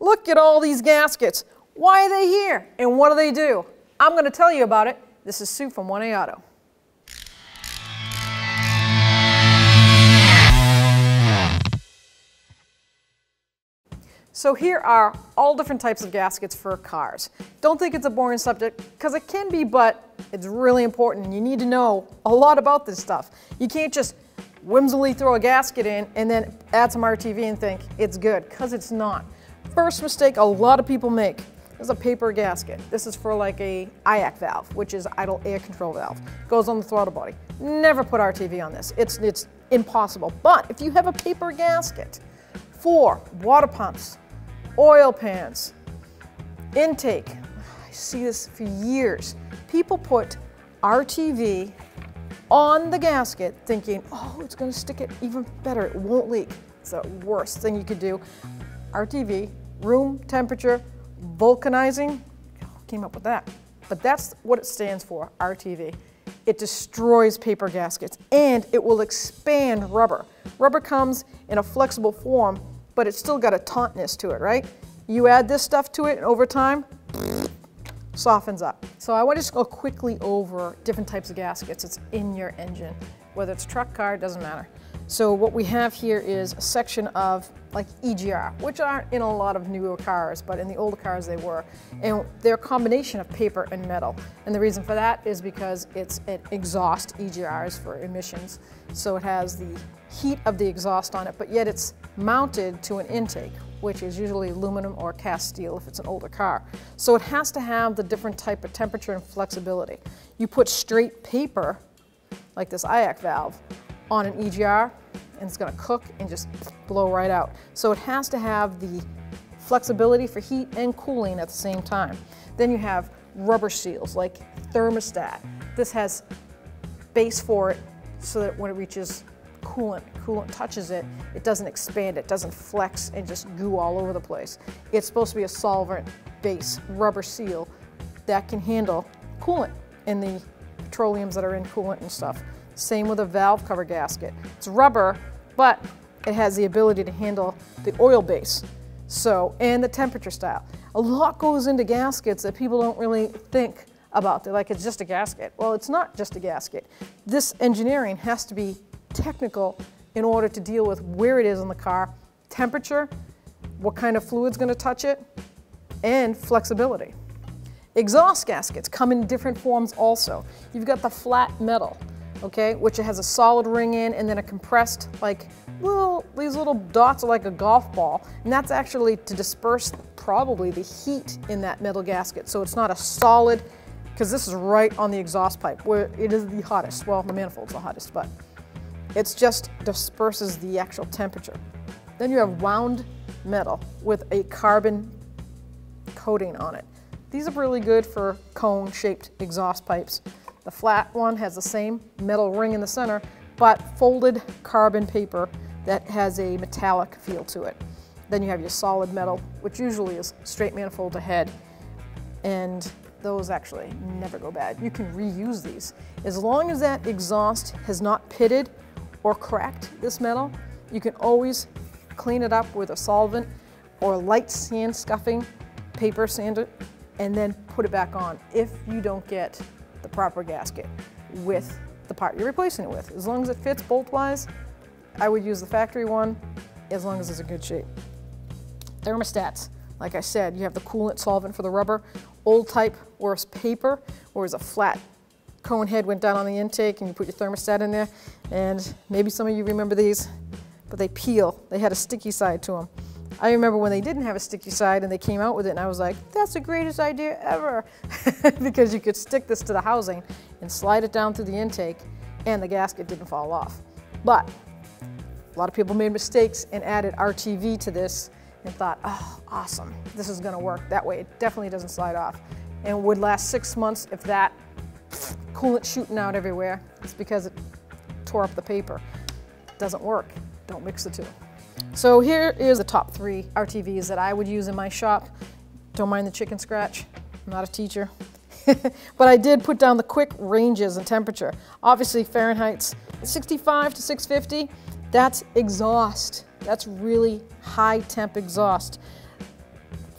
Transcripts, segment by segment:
Look at all these gaskets. Why are they here? And what do they do? I'm going to tell you about it. This is Sue from 1A Auto. So here are all different types of gaskets for cars. Don't think it's a boring subject, because it can be, but it's really important and you need to know a lot about this stuff. You can't just whimsically throw a gasket in and then add some RTV and think it's good, because it's not. First mistake a lot of people make is a paper gasket. This is for like a IAC valve, which is idle air control valve. Goes on the throttle body. Never put RTV on this. It's impossible. But if you have a paper gasket for water pumps, oil pans, intake, I see this for years. People put RTV on the gasket thinking, oh, it's going to stick it even better, it won't leak. It's the worst thing you could do. RTV, room temperature, vulcanizing, who came up with that? But that's what it stands for, RTV. It destroys paper gaskets and it will expand rubber. Rubber comes in a flexible form, but it's still got a tautness to it, right? You add this stuff to it and over time, softens up. So I want to just go quickly over different types of gaskets that's in your engine. Whether it's truck, car, it doesn't matter. So what we have here is a section of like EGR, which aren't in a lot of newer cars, but in the older cars they were. And they're a combination of paper and metal. And the reason for that is because it's an exhaust. EGRs for emissions. So it has the heat of the exhaust on it, but yet it's mounted to an intake, which is usually aluminum or cast steel if it's an older car. So it has to have the different type of temperature and flexibility. You put straight paper, like this IAC valve, on an EGR, and it's going to cook and just blow right out. So it has to have the flexibility for heat and cooling at the same time. Then you have rubber seals like Thermostat. This has base for it so that when it reaches coolant touches it, it doesn't expand, it doesn't flex and just goo all over the place. It's supposed to be a solvent base rubber seal that can handle coolant and the petroleums that are in coolant and stuff. Same with a valve cover gasket. It's rubber, but it has the ability to handle the oil base. So, and the temperature style. A lot goes into gaskets that people don't really think about. They're like, it's just a gasket. Well, it's not just a gasket. This engineering has to be technical in order to deal with where it is in the car, temperature, what kind of fluid's going to touch it, and flexibility. Exhaust gaskets come in different forms also. You've got the flat metal, okay, which has a solid ring in and then a compressed, like these little dots are like a golf ball, and that's actually to disperse probably the heat in that metal gasket. So it's not a solid, because this is right on the exhaust pipe where it is the hottest. Well, the manifold's the hottest, but it just disperses the actual temperature. Then you have wound metal with a carbon coating on it. These are really good for cone-shaped exhaust pipes. The flat one has the same metal ring in the center, but folded carbon paper that has a metallic feel to it. Then you have your solid metal, which usually is straight manifold ahead, and those actually never go bad. You can reuse these. As long as that exhaust has not pitted or cracked this metal, you can always clean it up with a solvent or light sand scuffing, paper sand it, and then put it back on if you don't get the proper gasket with the part you're replacing it with. As long as it fits bolt-wise, I would use the factory one as long as it's in good shape. Thermostats, like I said, you have the coolant solvent for the rubber. Old type was paper, or was a flat cone head went down on the intake and you put your thermostat in there, and maybe some of you remember these, but they peel. They had a sticky side to them. I remember when they didn't have a sticky side and they came out with it, and I was like, that's the greatest idea ever, because you could stick this to the housing and slide it down through the intake and the gasket didn't fall off. But a lot of people made mistakes and added RTV to this and thought, oh, awesome, this is gonna work. That way it definitely doesn't slide off and would last 6 months if that coolant shooting out everywhere. It's because it tore up the paper. It doesn't work. Don't mix the two. So here is the top 3 RTVs that I would use in my shop. Don't mind the chicken scratch. I'm not a teacher. But I did put down the quick ranges and temperature. Obviously Fahrenheit's 65 to 650. That's exhaust. That's really high temp exhaust.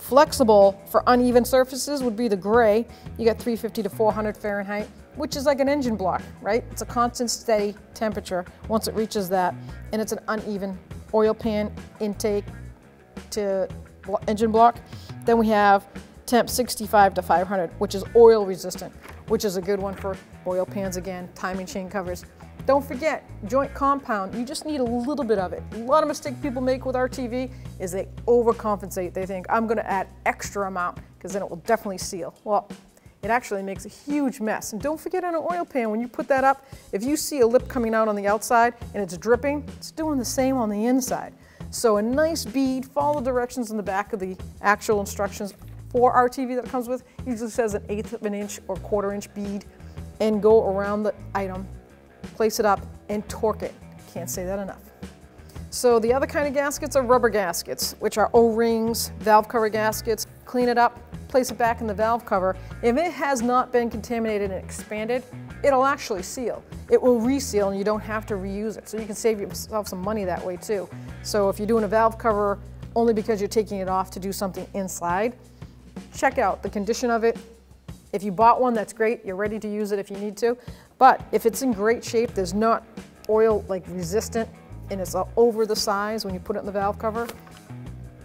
Flexible for uneven surfaces would be the gray. You got 350 to 400 Fahrenheit, which is like an engine block, right? It's a constant steady temperature once it reaches that, and it's an uneven oil pan intake to engine block. Then we have temp 65 to 500, which is oil resistant, which is a good one for oil pans again, timing chain covers. Don't forget, joint compound, you just need a little bit of it. A lot of mistakes people make with RTV is they overcompensate. They think, I'm gonna add extra amount because then it will definitely seal. Well, it actually makes a huge mess. And don't forget on an oil pan, when you put that up, if you see a lip coming out on the outside and it's dripping, it's doing the same on the inside. So a nice bead, follow the directions in the back of the actual instructions for RTV that it comes with. Usually says 1/8 of an inch or 1/4 inch bead, and go around the item, place it up, and torque it. Can't say that enough. So the other kind of gaskets are rubber gaskets, which are O-rings, valve cover gaskets. Clean it up, place it back in the valve cover. If it has not been contaminated and expanded, it'll actually seal. It will reseal and you don't have to reuse it. So you can save yourself some money that way too. So if you're doing a valve cover only because you're taking it off to do something inside, check out the condition of it. If you bought one, that's great. You're ready to use it if you need to. But if it's in great shape, there's not oil like resistant, and it's over the size when you put it in the valve cover,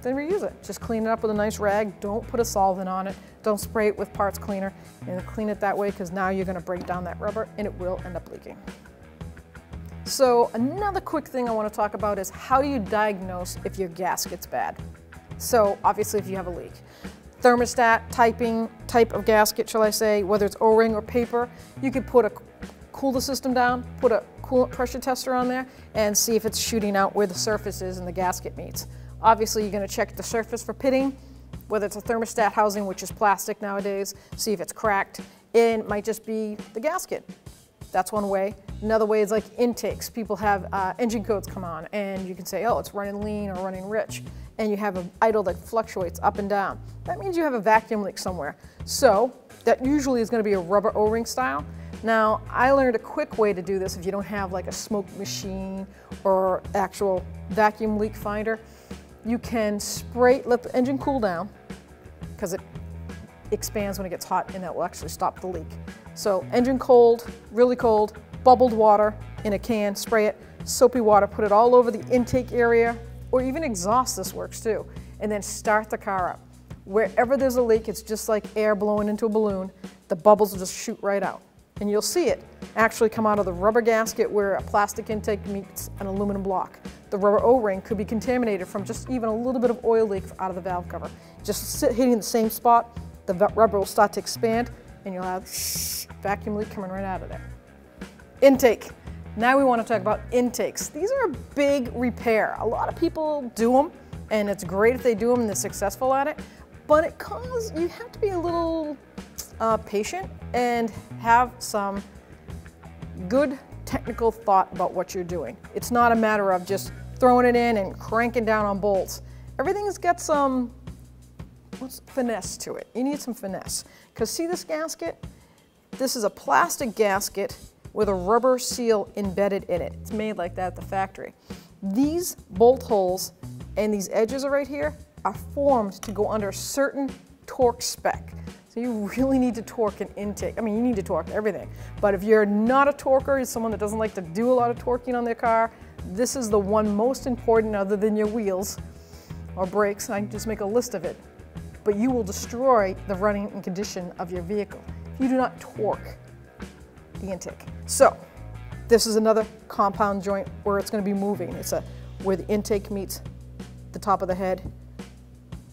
then reuse it. Just clean it up with a nice rag. Don't put a solvent on it. Don't spray it with parts cleaner, and clean it that way because now you're going to break down that rubber and it will end up leaking. So another quick thing I want to talk about is how do you diagnose if your gasket's bad? So obviously if you have a leak. Thermostat type of gasket, shall I say, whether it's O-ring or paper, you could put a cooler system down, put a coolant pressure tester on there, and see if it's shooting out where the surface is and the gasket meets. Obviously, you're going to check the surface for pitting, whether it's a thermostat housing, which is plastic nowadays, see if it's cracked. It might just be the gasket. That's one way. Another way is like intakes. People have engine codes come on, and you can say, oh, it's running lean or running rich, and you have an idle that fluctuates up and down. That means you have a vacuum leak somewhere. So that usually is going to be a rubber O-ring style. Now, I learned a quick way to do this if you don't have like a smoke machine or actual vacuum leak finder. You can spray, let the engine cool down, because it expands when it gets hot, and that will actually stop the leak. So engine cold, really cold, bubbled water in a can, spray it, soapy water, put it all over the intake area, or even exhaust, this works too, and then start the car up. Wherever there's a leak, it's just like air blowing into a balloon. The bubbles will just shoot right out. And you'll see it actually come out of the rubber gasket where a plastic intake meets an aluminum block. The rubber O-ring could be contaminated from just even a little bit of oil leak out of the valve cover. Just hitting the same spot, the rubber will start to expand, and you'll have vacuum leak coming right out of there. Intake. Now we want to talk about intakes. These are a big repair. A lot of people do them, and it's great if they do them and they're successful at it, but you have to be a little patient and have some good technical thought about what you're doing. It's not a matter of just throwing it in and cranking down on bolts. Everything's got some finesse to it. You need some finesse. Because see this gasket? This is a plastic gasket with a rubber seal embedded in it. It's made like that at the factory. These bolt holes and these edges are right here are formed to go under a certain torque spec. So you really need to torque an intake. I mean, you need to torque everything. But if you're not a torquer, you're someone that doesn't like to do a lot of torquing on their car, this is the one most important other than your wheels or brakes. I can just make a list of it. But you will destroy the running and condition of your vehicle if you do not torque the intake. So this is another compound joint where it's going to be moving. It's where the intake meets the top of the head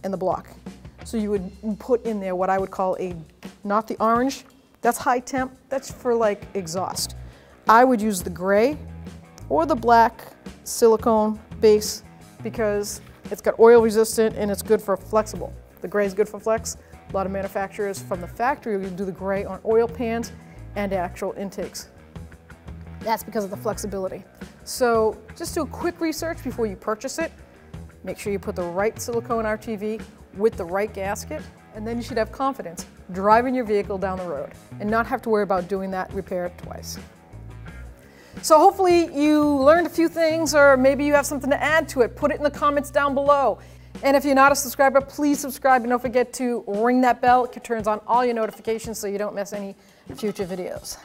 and the block. So you would put in there what I would call not the orange, that's high temp, that's for like exhaust. I would use the gray or the black silicone base because it's got oil resistant and it's good for flexible. The gray is good for flex. A lot of manufacturers from the factory will do the gray on oil pans and actual intakes. That's because of the flexibility. So just do a quick research before you purchase it. Make sure you put the right silicone RTV with the right gasket, and then you should have confidence driving your vehicle down the road and not have to worry about doing that repair twice. So hopefully you learned a few things, or maybe you have something to add to it. Put it in the comments down below. And if you're not a subscriber, please subscribe and don't forget to ring that bell. It turns on all your notifications so you don't miss any future videos.